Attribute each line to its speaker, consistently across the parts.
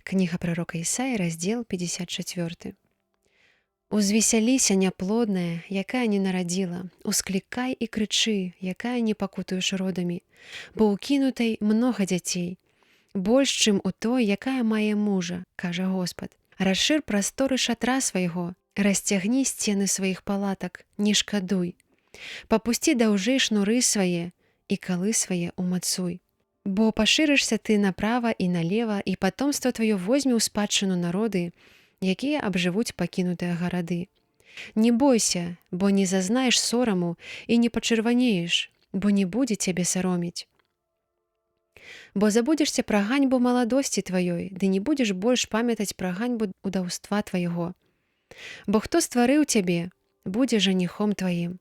Speaker 1: Кніга прарока Ісаі, раздзел 54. Узвесяліся, няплодная, якая не нарадзіла, усклікай і крычы, якая не пакутуеш родамі, бо ўкінутай многа дзяцей, больш, чым у той, якая мае мужа, кажа Господ. Расшыр прасторы шатра свайго, расцягні сцены сваіх палатак, не шкадуй. Папусці даўжэй шнуры свае і калы свае умацуй. Бо пашырышся ты направа і налева, і патомства тваё возьме ў спадчыну народы, якія абжывуць пакінутыя гарады. Не бойся, бо не зазнаеш сораму і не пачырванееш, бо не будзе цябе сароміць. Бо забудзешся пра ганьбу маладосці тваёй, ды не будзеш больш памятаць пра ганьбу удаўства твайго. Бо хто стварыў цябе, будзе жаніхом тваім,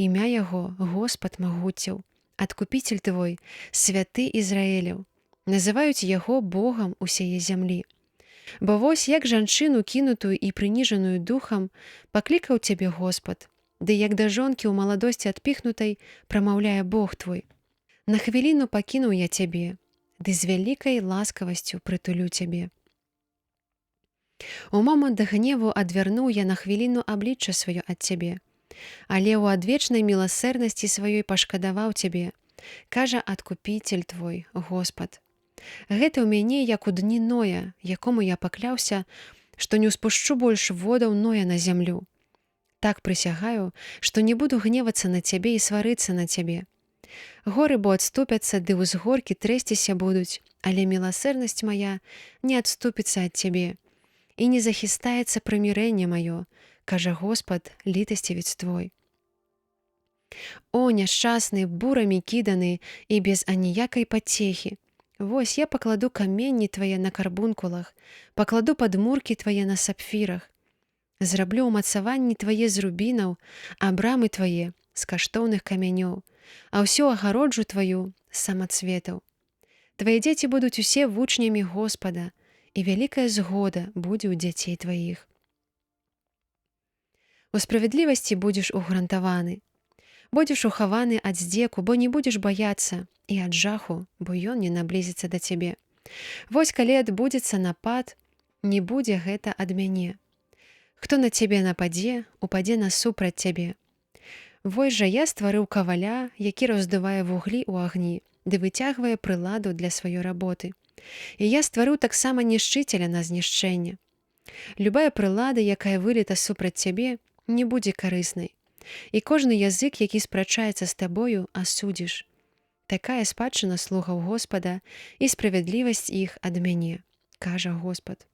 Speaker 1: імя яго Господ магуццяў, адкупіцель твой, святы Ізраіляў. Называюць яго Богам усяе зямлі. Бо вось як жанчыну кінутую і прыніжаную духам паклікаў цябе Господ, ды як да жонкі ў маладосці адпіхнутай прамаўляе Бог твой. На хвіліну пакінуў я цябе, ды з вялікай ласкавасцю прытулю цябе. У момант гневу адвярнуў я на хвіліну аблічча сваё ад цябе, але ў адвечнай міласэрнасці сваёй пашкадаваў цябе, кажа адкупіцель твой, Господ. Гэта ў мяне, як у дні Ноя, якому я пакляўся, што не ўспушчу больш водаў Ноя на зямлю. Так прысягаю, што не буду гневацца на цябе і сварыцца на цябе. Горы бо адступяцца, ды ўзгоркі трэсціся будуць, але міласэрнасць мая не адступіцца ад цябе, і не захістаецца прымірэнне маё, кажа Господ, літасцівец твой. О, няшчасны, бурамі кіданы і без аніякай пацехі! Вось я пакладу каменні твае на карбункулах, пакладу падмуркі твае на сапфірах. Зраблю ўмацаванні твае з рубінаў, а брамы твае з каштоўных камянёў, а ўсю агароджу тваю з самацветаў. Твае дзеці будуць усе вучнямі Господа, і вялікая згода будзе ў дзяцей тваіх. У справядлівасці будзеш угрантаваны. Будзеш ухаваны ад здзеку, бо не будзеш баяцца, і ад жаху, бо ён не наблізіцца да цябе. Вось калі адбудзецца напад, не будзе гэта ад мяне. Хто на цябе нападзе, упадзе насупраць цябе. Вось жа я стварыў каваля, які раздувае вуглі ў агні, ды выцягвае прыладу для сваёй работы. І я стварыў таксама нішчыцеля на знішчэнне. Любая прылада, якая вылета супраць цябе, не будзе карыснай. І кожны язык, які спрачаецца з табою, асудзіш. Такая спадчына слугаў Господа і справядлівасць іх ад мяне, кажа Господ.